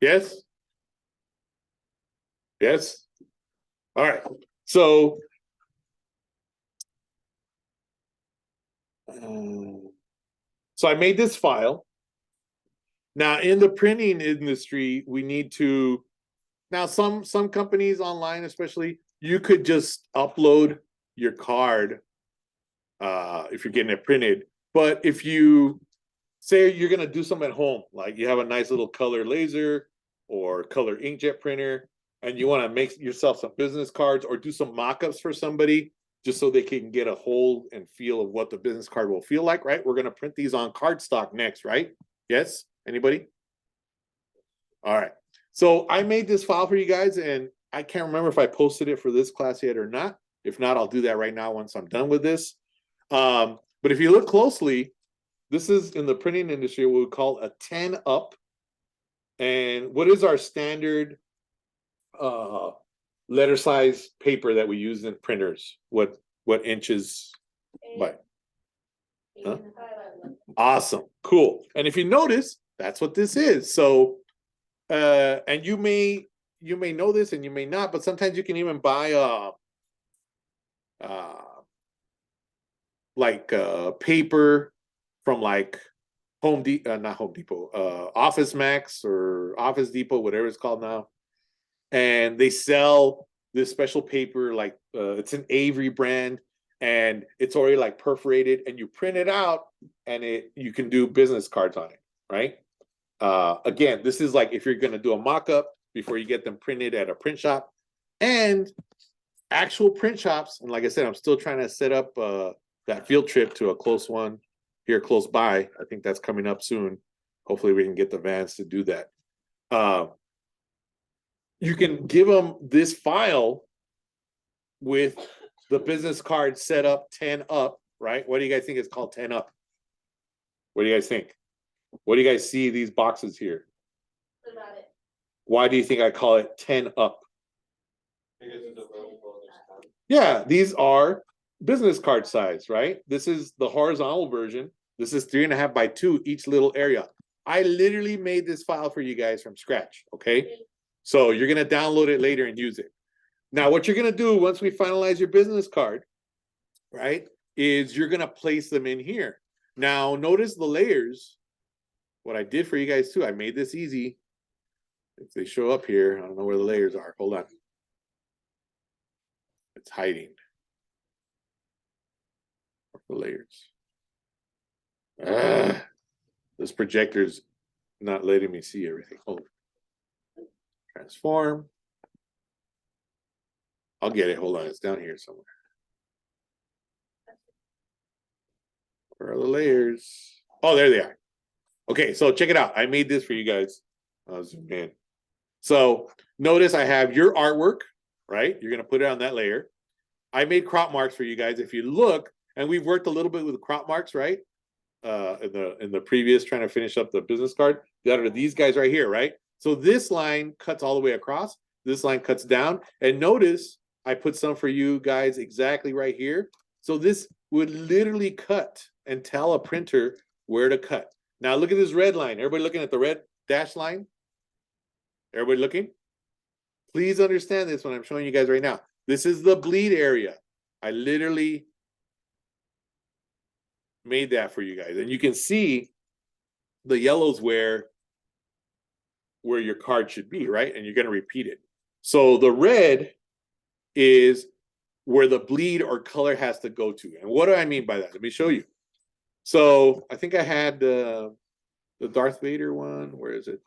Yes? Yes? All right. So, I made this file. Now, in the printing industry, we need to now some companies online, especially, you could just upload your card if you're getting it printed. But if you say you're gonna do something at home, like you have a nice little color laser or color inkjet printer, and you want to make yourself some business cards or do some mock-ups for somebody just so they can get a hold and feel of what the business card will feel like, right? We're gonna print these on cardstock next, right? Yes? Anybody? All right. So I made this file for you guys, and I can't remember if I posted it for this class yet or not. If not, I'll do that right now once I'm done with this. But if you look closely, this is in the printing industry what we call a 10 up. And what is our standard letter size paper that we use in printers? What inches by? Huh? Awesome, cool. And if you notice, that's what this is. So and you may know this and you may not, but sometimes you can even buy like paper from like not Home Depot, Office Max or Office Depot, whatever it's called now, and they sell this special paper like it's an Avery brand, and it's already like perforated, and you print it out, and you can do business cards on it, right? Again, this is like if you're going to do a mock-up before you get them printed at a print shop, and actual print shops. And like I said, I'm still trying to set up that field trip to a close one here close by. I think that's coming up soon. Hopefully we can get the vans to do that. You can give them this file with the business card set up 10 up, right? What do you guys think it's called 10 up? What do you guys think? What do you guys see these boxes here? Why do you think I call it 10 up? Yeah, these are business card size, right? This is the horizontal version. This is 3.5 by 2, each little area. I literally made this file for you guys from scratch, okay? So you're gonna download it later and use it. Now, what you're gonna do once we finalize your business card, right, is you're gonna place them in here. Now, notice the layers. What I did for you guys too, I made this easy. If they show up here, I don't know where the layers are. Hold on. It's hiding. The layers. This projector's not letting me see everything. Hold on. Transform. I'll get it. Hold on. It's down here somewhere. Where are the layers? Oh, there they are. Okay, so check it out. I made this for you guys. I'll zoom in. So notice I have your artwork, right? You're going to put it on that layer. I made crop marks for you guys. If you look, and we've worked a little bit with crop marks, right? In the previous, trying to finish up the business card. That are these guys right here, right? So this line cuts all the way across. This line cuts down. And notice I put some for you guys exactly right here. So this would literally cut and tell a printer where to cut. Now look at this red line. Everybody looking at the red dash line? Everybody looking? Please understand this when I'm showing you guys right now. This is the bleed area. I literally made that for you guys. And you can see the yellows where your card should be, right? And you're going to repeat it. So the red is where the bleed or color has to go to. And what do I mean by that? Let me show you. So I think I had the Darth Vader one. Where is it?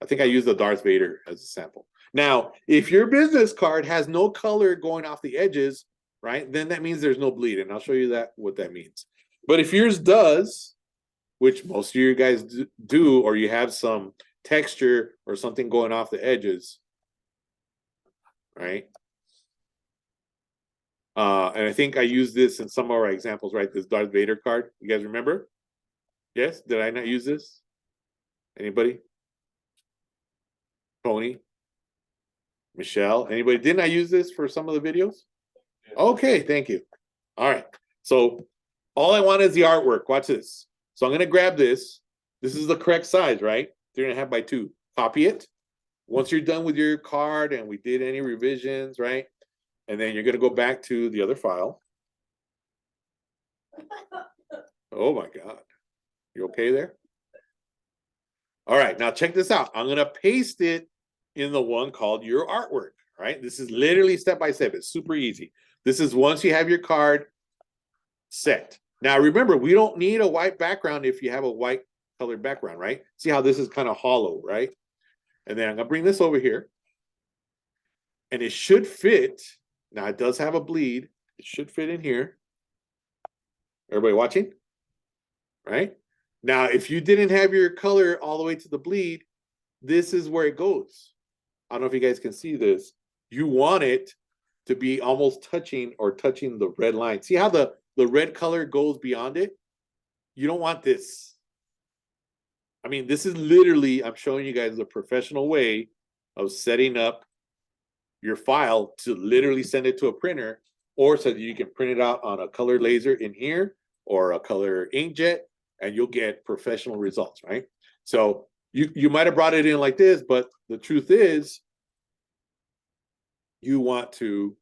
I think I used the Darth Vader as a sample. Now, if your business card has no color going off the edges, right, then that means there's no bleed. And I'll show you what that means. But if yours does, which most of you guys do, or you have some texture or something going off the edges, right? And I think I used this in some of our examples, right? This Darth Vader card. You guys remember? Yes? Did I not use this? Anybody? Tony? Michelle? Anybody? Didn't I use this for some of the videos? Okay, thank you. All right. So all I want is the artwork. Watch this. So I'm going to grab this. This is the correct size, right? 3.5 by 2. copy it. Once you're done with your card and we did any revisions, right? And then you're going to go back to the other file. Oh my God. You okay there? All right, now check this out. I'm going to paste it in the one called your artwork, right? This is literally step by step. It's super easy. This is once you have your card set. Now remember, we don't need a white background if you have a white colored background, right? See how this is kind of hollow, right? And then I'm gonna bring this over here. And it should fit. Now it does have a bleed. It should fit in here. Everybody watching? Right? Now, if you didn't have your color all the way to the bleed, this is where it goes. I don't know if you guys can see this. You want it to be almost touching the red line. See how the red color goes beyond it? You don't want this. I mean, this is literally, I'm showing you guys the professional way of setting up your file to literally send it to a printer, or so that you can print it out on a color laser in here or a color inkjet, and you'll get professional results, right? So you might have brought it in like this, but the truth is you want to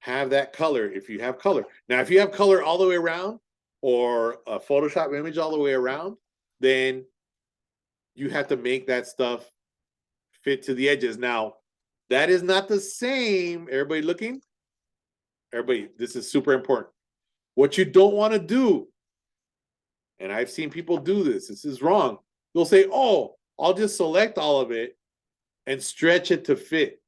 have that color if you have color. Now, if you have color all the way around or a Photoshop image all the way around, then you have to make that stuff fit to the edges. Now, that is not the same. Everybody looking? Everybody, this is super important. What you don't want to do, and I've seen people do this, this is wrong. They'll say, oh, I'll just select all of it and stretch it to fit.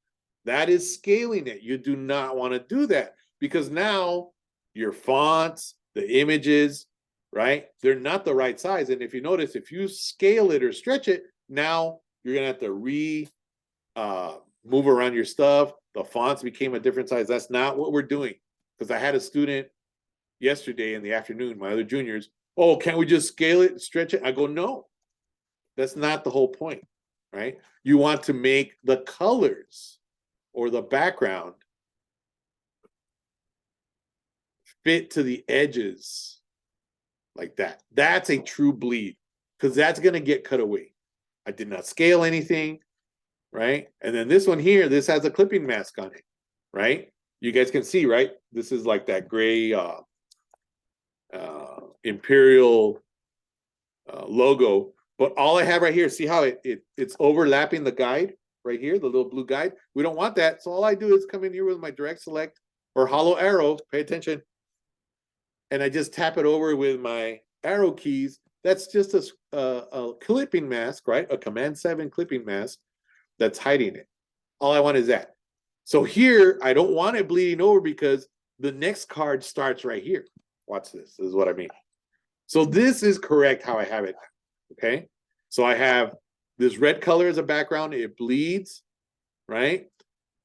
That is scaling it. You do not want to do that because now your fonts, the images, right? They're not the right size. And if you notice, if you scale it or stretch it, now you're going to have to move around your stuff. The fonts became a different size. That's not what we're doing. Because I had a student yesterday in the afternoon, my other juniors, oh, can't we just scale it, stretch it? I go, no, that's not the whole point, right? You want to make the colors or the background fit to the edges like that. That's a true bleed because that's going to get cut away. I did not scale anything, right? And then this one here, this has a clipping mask on it, right? You guys can see, right? This is like that gray Imperial logo. But all I have right here, see how it's overlapping the guide right here, the little blue guide? We don't want that. So all I do is come in here with my direct select or hollow arrow, pay attention, and I just tap it over with my arrow keys. That's just a clipping mask, right? A Command 7 clipping mask that's hiding it. All I want is that. So here, I don't want it bleeding over because the next card starts right here. Watch this. This is what I mean. So this is correct how I have it. Okay. So I have this red color as a background. It bleeds, right?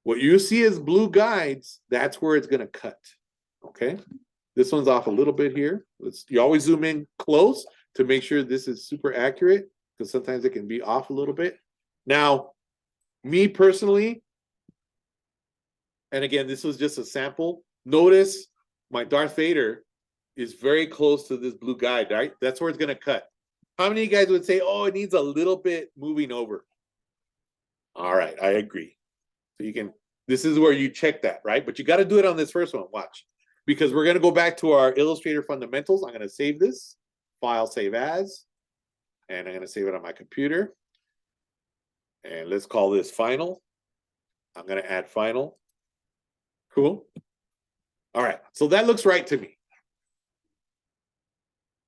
What you see as blue guides, that's where it's going to cut. Okay. This one's off a little bit here. You always zoom in close to make sure this is super accurate because sometimes it can be off a little bit. Now, me personally, and again, this was just a sample. Notice my Darth Vader is very close to this blue guide, right? That's where it's going to cut. How many of you guys would say, oh, it needs a little bit moving over? All right, I agree. So you can, this is where you check that, right? But you got to do it on this first one. Watch. Because we're going to go back to our Illustrator fundamentals. I'm going to save this. File, save as. And I'm going to save it on my computer. And let's call this final. I'm going to add final. Cool. All right. So that looks right to me.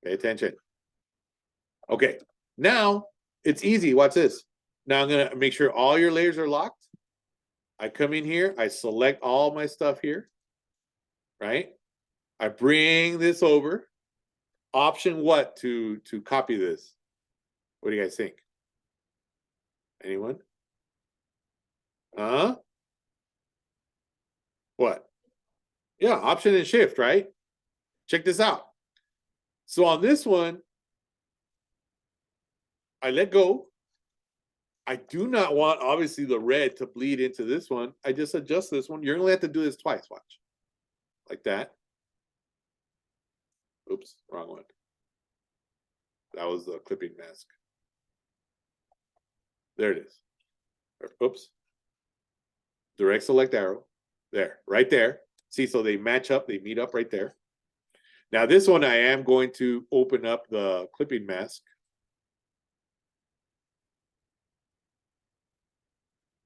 Pay attention. Okay. Now it's easy. Watch this. Now I'm going to make sure all your layers are locked. I come in here. I select all my stuff here. Right? I bring this over. Option what to copy this? What do you guys think? Anyone? What? Yeah, option and shift, right? Check this out. So on this one, I let go. I do not want, obviously, the red to bleed into this one. I just adjust this one. You're going to have to do this twice. Watch. Like that. Oops, wrong one. That was the clipping mask. There it is. Oops. Direct select arrow. There, right there. See, so they match up, they meet up right there. Now this one, I am going to open up the clipping mask.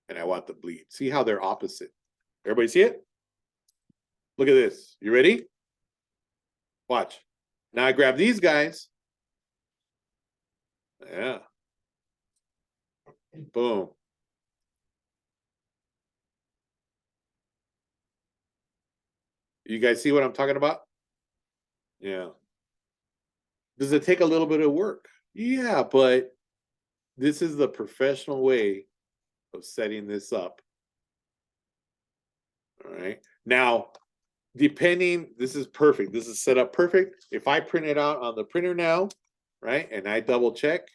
And I want the bleed. See how they're opposite. Everybody see it? Look at this. You ready? Watch. Now I grab these guys. Yeah. Boom. You guys see what I'm talking about? Yeah. Does it take a little bit of work? Yeah, but this is the professional way of setting this up. All right. Now, depending, this is perfect. This is set up perfect. If I print it out on the printer now, right, and I double check,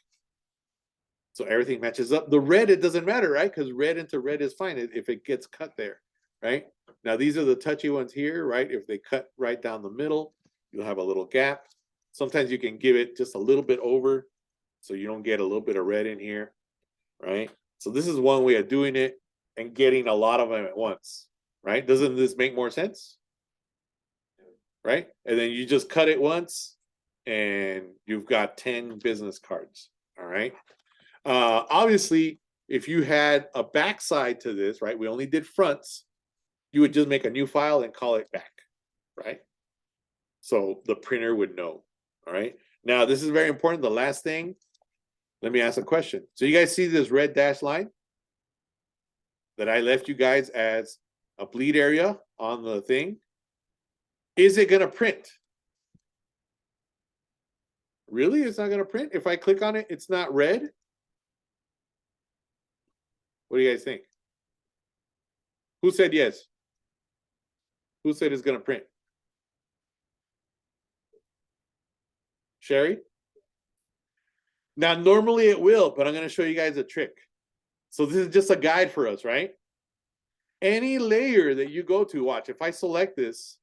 so everything matches up. The red, it doesn't matter, right? Because red into red is fine if it gets cut there, right? Now, these are the touchy ones here, right? If they cut right down the middle, you'll have a little gap. Sometimes you can give it just a little bit over so you don't get a little bit of red in here, right? So this is one way of doing it and getting a lot of them at once, right? Doesn't this make more sense? Right? And then you just cut it once and you've got 10 business cards, all right? Obviously, if you had a backside to this, right? We only did fronts. You would just make a new file and call it back, right? So the printer would know, all right? Now, this is very important. The last thing, let me ask a question. So you guys see this red dashed line that I left you guys as a bleed area on the thing? Is it gonna print? Really? It's not gonna print? If I click on it, it's not red? What do you guys think? Who said yes? Who said it's gonna print? Sherry? Now, normally it will, but I'm gonna show you guys a trick. So this is just a guide for us, right? Any layer that you go to, watch, if I select this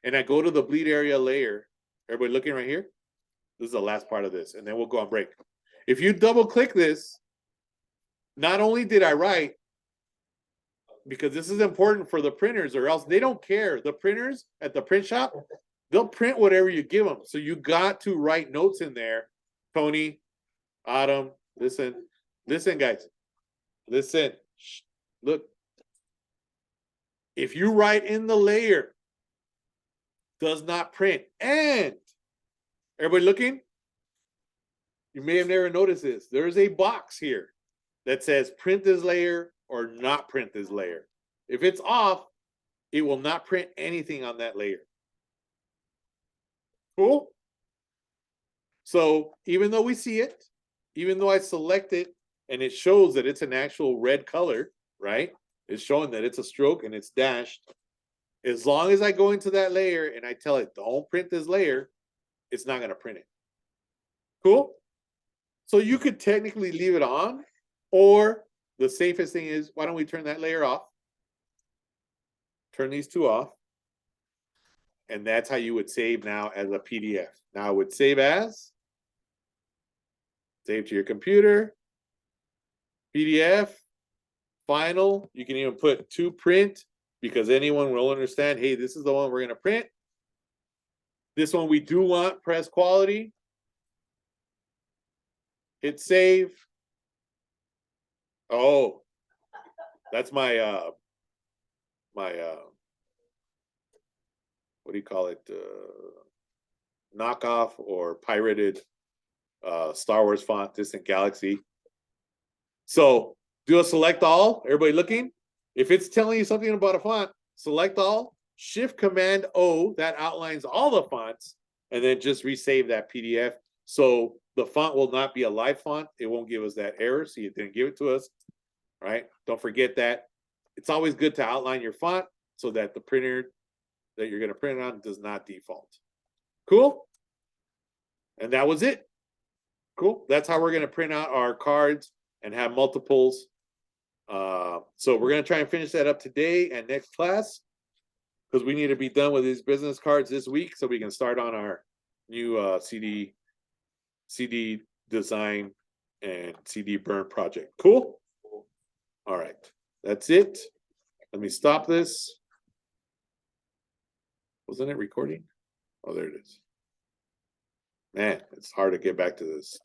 and I go to the bleed area layer, everybody looking right here? This is the last part of this, and then we'll go on break. If you double click this, not only did I write, because this is important for the printers, or else they don't care. The printers at the print shop, they'll print whatever you give them. So you got to write notes in there. Tony, Autumn, listen, guys, listen. Shh, look. If you write in the layer, does not print, and everybody looking, you may have never noticed this. There's a box here that says print this layer or not print this layer. If it's off, it will not print anything on that layer. Cool? So even though we see it, even though I select it and it shows that it's an actual red color, right? It's showing that it's a stroke and it's dashed. As long as I go into that layer and I tell it, don't print this layer, it's not going to print it. Cool? So you could technically leave it on, or the safest thing is, why don't we turn that layer off? Turn these two off. And that's how you would save now as a PDF. Now it would save as, save to your computer, PDF, final. You can even put to print because anyone will understand, hey, this is the one we're going to print. This one we do want press quality. Hit save. Oh, that's my what do you call it? Knockoff or pirated Star Wars font, Distant Galaxy. So do a select all. Everybody looking? If it's telling you something about a font, select all, Shift Command O, that outlines all the fonts, and then just resave that PDF. So the font will not be a live font. It won't give us that error. So you didn't give it to us. All right. Don't forget that. It's always good to outline your font so that the printer that you're going to print on does not default. Cool? And that was it. Cool. That's how we're going to print out our cards and have multiples. So we're going to try and finish that up today and next class because we need to be done with these business cards this week so we can start on our new CD design and CD burn project. Cool? All right, that's it. Let me stop this. Wasn't it recording? Oh, there it is. Man, it's hard to get back to this.